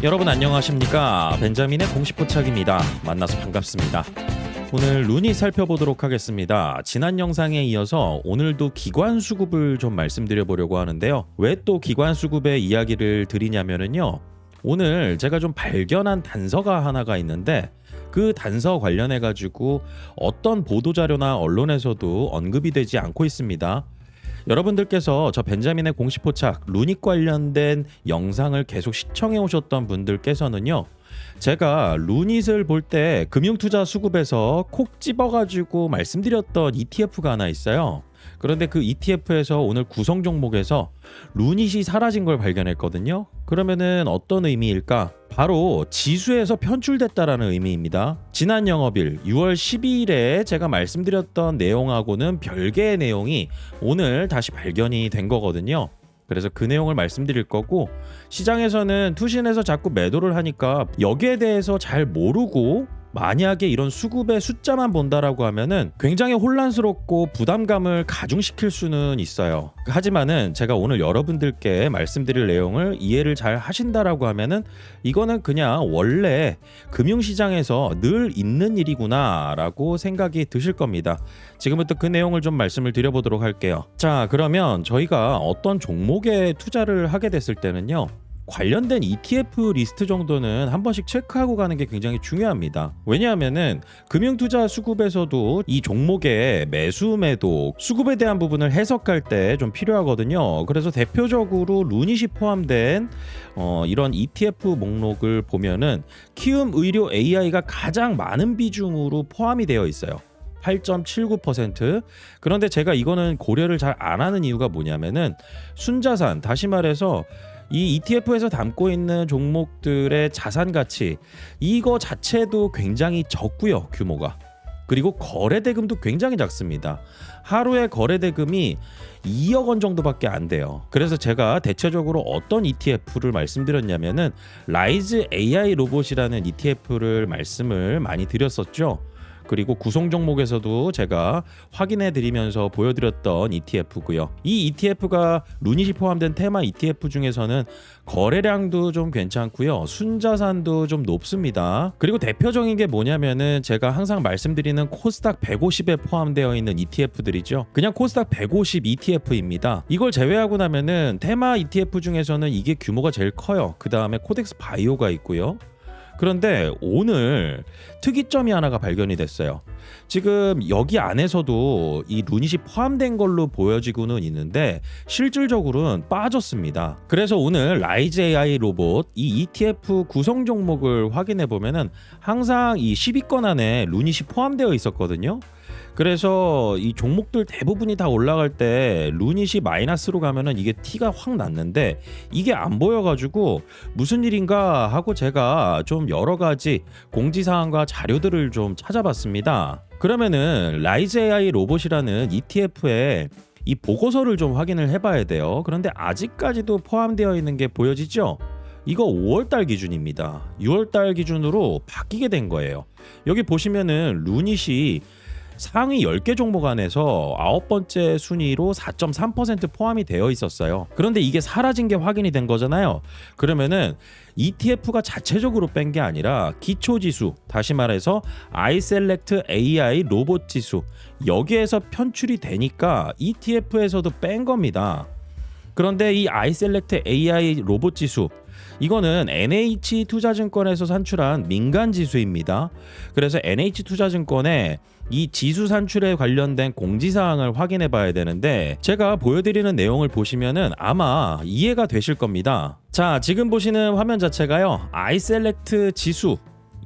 여러분 안녕하십니까? 벤자민의 공식 포착입니다. 만나서 반갑습니다. 오늘 루닛 살펴보도록 하겠습니다. 지난 영상에 이어서 오늘도 기관 수급을 좀 말씀드려 보려고 하는데요. 왜 또 기관 수급의 이야기를 드리냐면요. 오늘 제가 좀 발견한 단서가 하나가 있는데 그 단서 관련해 가지고 어떤 보도자료나 언론에서도 언급이 되지 않고 있습니다. 여러분들께서 저 벤자민의 공식 포착 루닛 관련된 영상을 계속 시청해 오셨던 분들께서는요, 제가 루닛을 볼 때 금융투자 수급에서 콕 집어가지고 말씀드렸던 ETF가 하나 있어요. 그런데 그 ETF에서 오늘 구성 종목에서 루닛이 사라진 걸 발견했거든요. 그러면은 어떤 의미일까? 바로 지수에서 편출됐다라는 의미입니다. 지난 영업일 6월 12일에 제가 말씀드렸던 내용하고는 별개의 내용이 오늘 다시 발견이 된 거거든요. 그래서 그 내용을 말씀드릴 거고, 시장에서는 투신해서 자꾸 매도를 하니까 여기에 대해서 잘 모르고 만약에 이런 수급의 숫자만 본다라고 하면은 굉장히 혼란스럽고 부담감을 가중시킬 수는 있어요. 하지만은 제가 오늘 여러분들께 말씀드릴 내용을 이해를 잘 하신다라고 하면은 이거는 그냥 원래 금융시장에서 늘 있는 일이구나라고 생각이 드실 겁니다. 지금부터 그 내용을 좀 말씀을 드려보도록 할게요. 자, 그러면 저희가 어떤 종목에 투자를 하게 됐을 때는요, 관련된 ETF 리스트 정도는 한 번씩 체크하고 가는 게 굉장히 중요합니다. 왜냐하면은 금융투자 수급에서도 이 종목의 매수 매도 수급에 대한 부분을 해석할 때 좀 필요하거든요. 그래서 대표적으로 루닛이 포함된 이런 ETF 목록을 보면은 키움 의료 AI가 가장 많은 비중으로 포함이 되어 있어요. 8.79%. 그런데 제가 이거는 고려를 잘 안 하는 이유가 뭐냐면은 순자산, 다시 말해서 이 ETF에서 담고 있는 종목들의 자산 가치, 이거 자체도 굉장히 적고요, 규모가. 그리고 거래 대금도 굉장히 작습니다. 하루에 거래 대금이 2억 원 정도밖에 안 돼요. 그래서 제가 대체적으로 어떤 ETF를 말씀드렸냐면은 라이즈 AI 로봇이라는 ETF를 말씀을 많이 드렸었죠. 그리고 구성 종목에서도 제가 확인해 드리면서 보여드렸던 ETF고요. 이 ETF가 루닛이 포함된 테마 ETF 중에서는 거래량도 좀 괜찮고요. 순자산도 좀 높습니다. 그리고 대표적인 게 뭐냐면은 제가 항상 말씀드리는 코스닥 150에 포함되어 있는 ETF들이죠. 그냥 코스닥 150 ETF입니다. 이걸 제외하고 나면은 테마 ETF 중에서는 이게 규모가 제일 커요. 그 다음에 코덱스 바이오가 있고요. 그런데 오늘 특이점이 하나가 발견이 됐어요. 지금 여기 안에서도 이 루닛이 포함된 걸로 보여지고는 있는데 실질적으로는 빠졌습니다. 그래서 오늘 라이즈 AI 로봇 이 ETF 구성 종목을 확인해 보면은 항상 이 10위권 안에 루닛이 포함되어 있었거든요. 그래서 이 종목들 대부분이 다 올라갈 때 루닛이 마이너스로 가면은 이게 티가 확 났는데 이게 안 보여가지고 무슨 일인가 하고 제가 좀 여러 가지 공지사항과 자료들을 좀 찾아봤습니다. 그러면은 라이즈 AI 로봇이라는 ETF에 이 보고서를 좀 확인을 해봐야 돼요. 그런데 아직까지도 포함되어 있는 게 보여지죠? 이거 5월달 기준입니다. 6월달 기준으로 바뀌게 된 거예요. 여기 보시면은 루닛이 상위 10개 종목 안에서 9번째 순위로 4.3% 포함이 되어 있었어요. 그런데 이게 사라진 게 확인이 된 거잖아요. 그러면은 ETF가 자체적으로 뺀 게 아니라 기초지수, 다시 말해서 iSelect AI 로봇 지수, 여기에서 편출이 되니까 ETF에서도 뺀 겁니다. 그런데 이 iSelect AI 로봇 지수, 이거는 NH투자증권에서 산출한 민간 지수입니다. 그래서 NH투자증권에 이 지수 산출에 관련된 공지사항을 확인해 봐야 되는데 제가 보여드리는 내용을 보시면은 아마 이해가 되실 겁니다. 자, 지금 보시는 화면 자체가요, iSelect 지수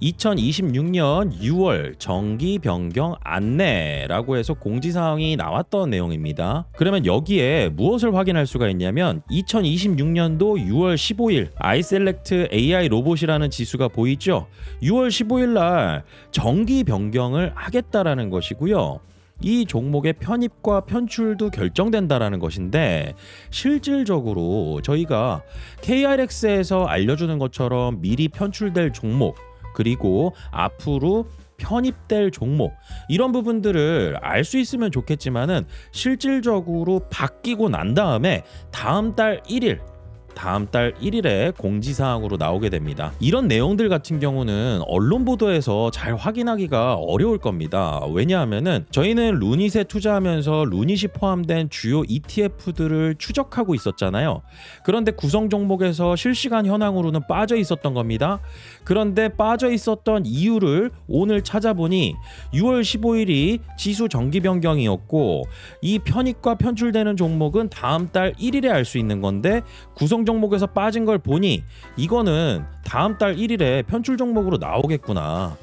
2026년 6월 정기 변경 안내라고 해서 공지사항이 나왔던 내용입니다. 그러면 여기에 무엇을 확인할 수가 있냐면 2026년도 6월 15일 iSelect AI 로봇이라는 지수가 보이죠? 6월 15일 날 정기 변경을 하겠다라는 것이고요. 이 종목의 편입과 편출도 결정된다라는 것인데 실질적으로 저희가 KRX에서 알려주는 것처럼 미리 편출될 종목, 그리고 앞으로 편입될 종목, 이런 부분들을 알 수 있으면 좋겠지만은 실질적으로 바뀌고 난 다음에 다음 달 1일 다음 달 1일에 공지사항으로 나오게 됩니다. 이런 내용들 같은 경우는 언론 보도에서 잘 확인하기가 어려울 겁니다. 왜냐하면은 저희는 루닛에 투자하면서 루닛이 포함된 주요 ETF들을 추적하고 있었잖아요. 그런데 구성 종목에서 실시간 현황으로는 빠져 있었던 겁니다. 그런데 빠져 있었던 이유를 오늘 찾아보니 6월 15일이 지수 정기 변경이었고 이 편입과 편출되는 종목은 다음 달 1일에 알 수 있는 건데 구성 종목에서 빠진 걸 보니 이거는 다음 달 1일에 편출 종목으로 나오겠구나.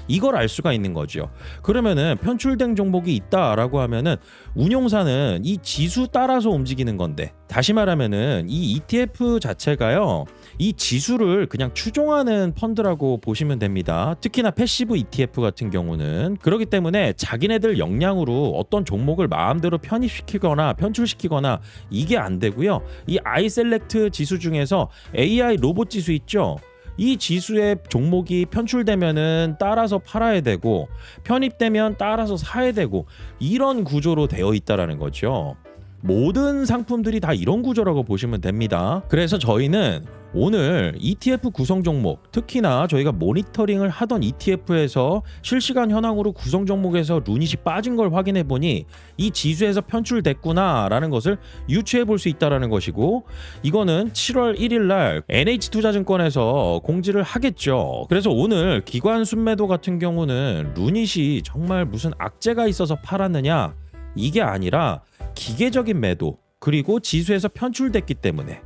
이걸 알 수가 있는 거죠. 그러면은 편출된 종목이 있다라고 하면은 운용사는 이 지수 따라서 움직이는 건데, 다시 말하면은 이 ETF 자체가요, 이 지수를 그냥 추종하는 펀드라고 보시면 됩니다. 특히나 패시브 ETF 같은 경우는 그렇기 때문에 자기네들 역량으로 어떤 종목을 마음대로 편입시키거나 편출시키거나 이게 안 되고요. 이 아이셀렉트 지수 중에서 AI 로봇 지수 있죠. 이 지수의 종목이 편출되면은 따라서 팔아야 되고 편입되면 따라서 사야 되고 이런 구조로 되어 있다라는 거죠. 모든 상품들이 다 이런 구조라고 보시면 됩니다. 그래서 저희는 오늘 ETF 구성 종목, 특히나 저희가 모니터링을 하던 ETF에서 실시간 현황으로 구성 종목에서 루닛이 빠진 걸 확인해 보니 이 지수에서 편출됐구나 라는 것을 유추해 볼 수 있다는 것이고, 이거는 7월 1일 날 NH투자증권에서 공지를 하겠죠. 그래서 오늘 기관 순매도 같은 경우는 루닛이 정말 무슨 악재가 있어서 팔았느냐, 이게 아니라 기계적인 매도, 그리고 지수에서 편출됐기 때문에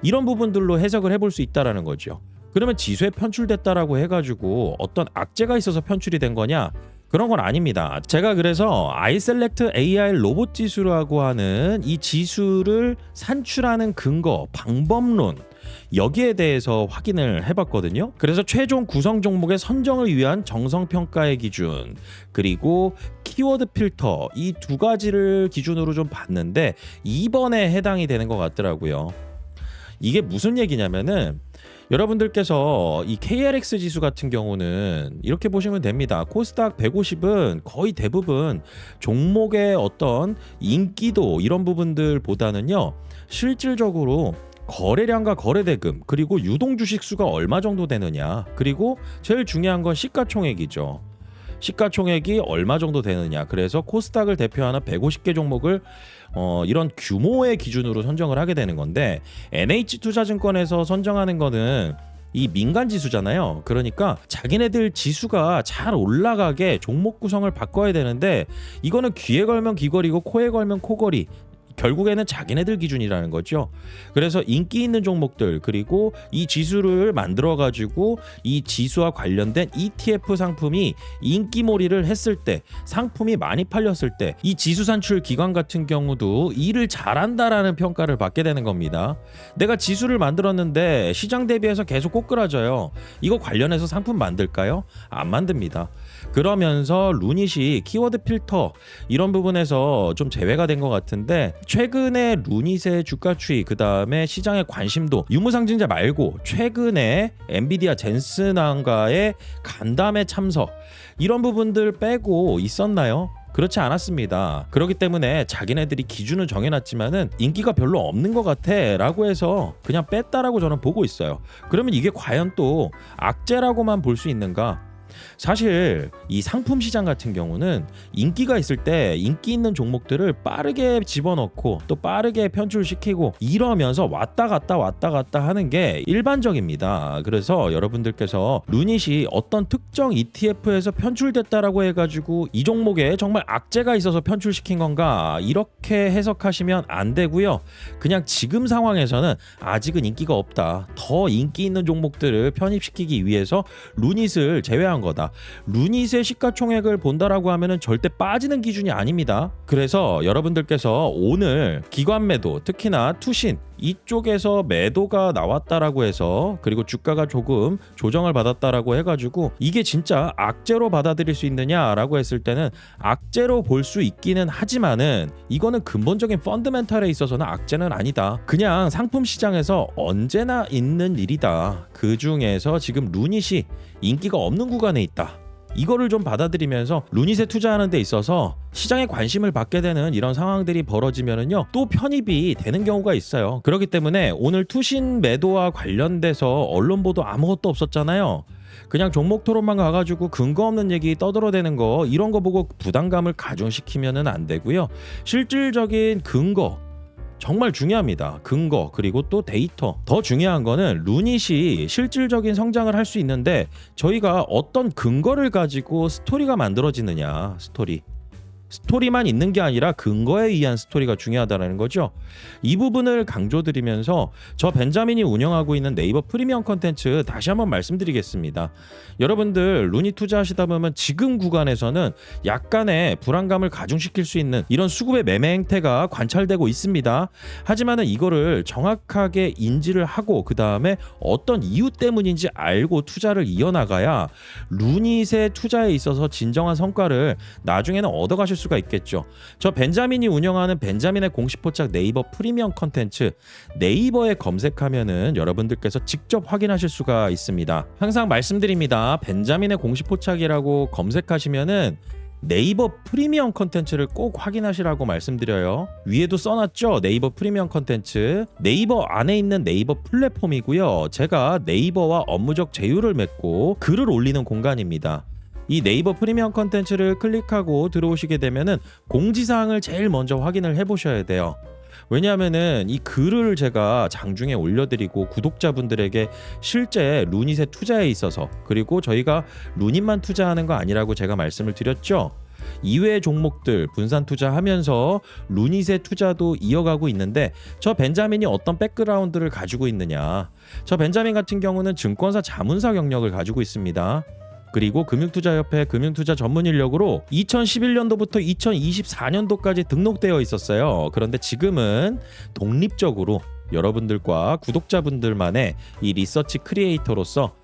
이런 부분들로 해석을 해볼 수 있다라는 거죠. 그러면 지수에 편출됐다라고 해가지고 어떤 악재가 있어서 편출이 된 거냐? 그런 건 아닙니다. 제가 그래서 아이셀렉트 AI 로봇 지수라고 하는 이 지수를 산출하는 근거, 방법론, 여기에 대해서 확인을 해봤거든요. 그래서 최종 구성 종목의 선정을 위한 정성평가의 기준, 그리고 키워드 필터, 이 두 가지를 기준으로 좀 봤는데 2번에 해당이 되는 것 같더라고요. 이게 무슨 얘기냐면은, 여러분들께서 이 KRX 지수 같은 경우는 이렇게 보시면 됩니다. 코스닥 150은 거의 대부분 종목의 어떤 인기도 이런 부분들보다는요, 실질적으로 거래량과 거래대금, 그리고 유동 주식 수가 얼마 정도 되느냐, 그리고 제일 중요한 건 시가총액이죠. 시가총액이 얼마 정도 되느냐. 그래서 코스닥을 대표하는 150개 종목을 이런 규모의 기준으로 선정을 하게 되는 건데, NH투자증권에서 선정하는 거는 이 민간 지수잖아요. 그러니까 자기네들 지수가 잘 올라가게 종목 구성을 바꿔야 되는데, 이거는 귀에 걸면 귀걸이고 코에 걸면 코걸이, 결국에는 자기네들 기준이라는 거죠. 그래서 인기 있는 종목들, 그리고 이 지수를 만들어 가지고 이 지수와 관련된 ETF 상품이 인기몰이를 했을 때, 상품이 많이 팔렸을 때 이 지수 산출 기관 같은 경우도 일을 잘한다라는 평가를 받게 되는 겁니다. 내가 지수를 만들었는데 시장 대비해서 계속 꼬꾸라져요. 이거 관련해서 상품 만들까요? 안 만듭니다. 그러면서 루닛이 키워드 필터 이런 부분에서 좀 제외가 된 것 같은데, 최근에 루닛의 주가 추이, 그 다음에 시장의 관심도, 유무상증자 말고 최근에 엔비디아 젠슨왕과의 간담회 참석, 이런 부분들 빼고 있었나요? 그렇지 않았습니다. 그렇기 때문에 자기네들이 기준을 정해놨지만은 인기가 별로 없는 것 같아 라고 해서 그냥 뺐다라고 저는 보고 있어요. 그러면 이게 과연 또 악재라고만 볼 수 있는가? 사실 이 상품 시장 같은 경우는 인기가 있을 때 인기 있는 종목들을 빠르게 집어넣고 또 빠르게 편출시키고 이러면서 왔다 갔다 하는 게 일반적입니다. 그래서 여러분들께서 루닛이 어떤 특정 ETF에서 편출됐다라고 해가지고 이 종목에 정말 악재가 있어서 편출시킨 건가, 이렇게 해석하시면 안 되고요. 그냥 지금 상황에서는 아직은 인기가 없다, 더 인기 있는 종목들을 편입시키기 위해서 루닛을 제외한 거다. 루닛의 시가총액을 본다라고 하면은 절대 빠지는 기준이 아닙니다. 그래서 여러분들께서 오늘 기관 매도, 특히나 투신 이쪽에서 매도가 나왔다라고 해서, 그리고 주가가 조금 조정을 받았다라고 해가지고 이게 진짜 악재로 받아들일 수 있느냐라고 했을 때는 악재로 볼 수 있기는 하지만은 이거는 근본적인 펀더멘탈에 있어서는 악재는 아니다. 그냥 상품 시장에서 언제나 있는 일이다. 그 중에서 지금 루닛이 인기가 없는 구간에 있다. 이거를 좀 받아들이면서 루닛에 투자하는 데 있어서 시장에 관심을 받게 되는 이런 상황들이 벌어지면은요 또 편입이 되는 경우가 있어요. 그렇기 때문에 오늘 투신 매도와 관련돼서 언론 보도 아무것도 없었잖아요. 그냥 종목 토론만 가가지고 근거 없는 얘기 떠들어대는 거, 이런 거 보고 부담감을 가중시키면은 안 되고요. 실질적인 근거 정말 중요합니다. 근거 그리고 또 데이터. 더 중요한 거는 루닛이 실질적인 성장을 할 수 있는데 저희가 어떤 근거를 가지고 스토리가 만들어지느냐. 스토리만 있는 게 아니라 근거에 의한 스토리가 중요하다는 거죠. 이 부분을 강조드리면서 저 벤자민이 운영하고 있는 네이버 프리미엄 컨텐츠 다시 한번 말씀드리겠습니다. 여러분들 루닛 투자하시다 보면 지금 구간에서는 약간의 불안감을 가중시킬 수 있는 이런 수급의 매매 행태가 관찰되고 있습니다. 하지만은 이거를 정확하게 인지를 하고 그 다음에 어떤 이유 때문인지 알고 투자를 이어나가야 루닛의 투자에 있어서 진정한 성과를 나중에는 얻어가실 수가 있겠죠. 저 벤자민이 운영하는 벤자민의 공식 포착 네이버 프리미엄 컨텐츠, 네이버에 검색하면은 여러분들께서 직접 확인하실 수가 있습니다. 항상 말씀드립니다. 벤자민의 공식 포착이라고 검색하시면은 네이버 프리미엄 컨텐츠를 꼭 확인하시라고 말씀드려요. 위에도 써놨죠. 네이버 프리미엄 컨텐츠. 네이버 안에 있는 네이버 플랫폼이고요. 제가 네이버와 업무적 제휴를 맺고 글을 올리는 공간입니다. 이 네이버 프리미엄 컨텐츠를 클릭하고 들어오시게 되면은 공지사항을 제일 먼저 확인을 해보셔야 돼요. 왜냐하면은 이 글을 제가 장중에 올려드리고 구독자분들에게 실제 루닛의 투자에 있어서, 그리고 저희가 루닛만 투자하는 거 아니라고 제가 말씀을 드렸죠. 이외의 종목들 분산 투자하면서 루닛의 투자도 이어가고 있는데 저 벤자민이 어떤 백그라운드를 가지고 있느냐. 저 벤자민 같은 경우는 증권사 자문사 경력을 가지고 있습니다. 그리고 금융투자협회 금융투자 전문 인력으로 2011년도부터 2024년도까지 등록되어 있었어요. 그런데 지금은 독립적으로 여러분들과 구독자분들만의 이 리서치 크리에이터로서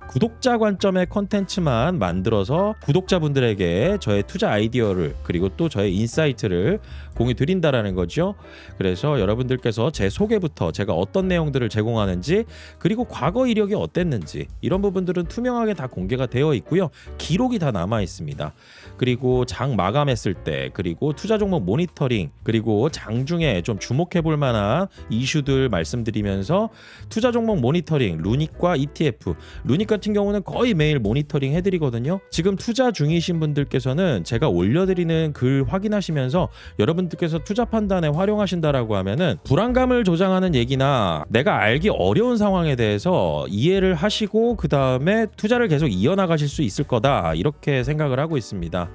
구독자 관점의 컨텐츠만 만들어서 구독자분들에게 저의 투자 아이디어를 그리고 또 저의 인사이트를 공유 드린다라는 거죠. 그래서 여러분들께서 제 소개부터 제가 어떤 내용들을 제공하는지, 그리고 과거 이력이 어땠는지 이런 부분들은 투명하게 다 공개가 되어 있고요. 기록이 다 남아 있습니다. 그리고 장 마감했을 때, 그리고 투자 종목 모니터링, 그리고 장중에 좀 주목해 볼 만한 이슈들 말씀드리면서 투자 종목 모니터링, 루닛과 ETF, 루닛 같은 경우는 거의 매일 모니터링 해드리거든요. 지금 투자 중이신 분들께서는 제가 올려드리는 글 확인하시면서 여러분들께서 투자 판단에 활용하신다라고 하면은 불안감을 조장하는 얘기나 내가 알기 어려운 상황에 대해서 이해를 하시고 그 다음에 투자를 계속 이어나가실 수 있을 거다, 이렇게 생각을 하고 있습니다.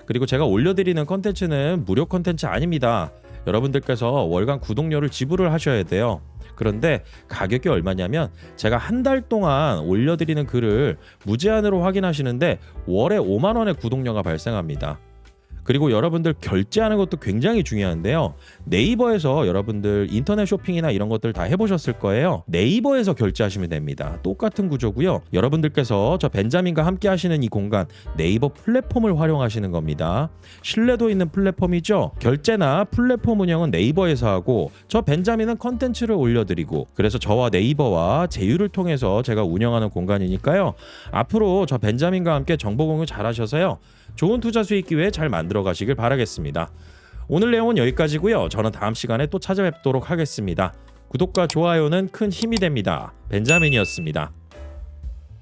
그리고 제가 올려드리는 컨텐츠는 무료 컨텐츠 아닙니다. 여러분들께서 월간 구독료를 지불을 하셔야 돼요. 그런데 가격이 얼마냐면 제가 한 달 동안 올려드리는 글을 무제한으로 확인하시는데 월에 5만 원의 구독료가 발생합니다. 그리고 여러분들 결제하는 것도 굉장히 중요한데요. 네이버에서 여러분들 인터넷 쇼핑이나 이런 것들 다 해보셨을 거예요. 네이버에서 결제하시면 됩니다. 똑같은 구조고요. 여러분들께서 저 벤자민과 함께 하시는 이 공간, 네이버 플랫폼을 활용하시는 겁니다. 신뢰도 있는 플랫폼이죠. 결제나 플랫폼 운영은 네이버에서 하고 저 벤자민은 컨텐츠를 올려드리고, 그래서 저와 네이버와 제휴를 통해서 제가 운영하는 공간이니까요. 앞으로 저 벤자민과 함께 정보 공유 잘 하셔서요. 좋은 투자 수익 기회 잘 만들어 가시길 바라겠습니다. 오늘 내용은 여기까지고요. 저는 다음 시간에 또 찾아뵙도록 하겠습니다. 구독과 좋아요는 큰 힘이 됩니다. 벤자민이었습니다.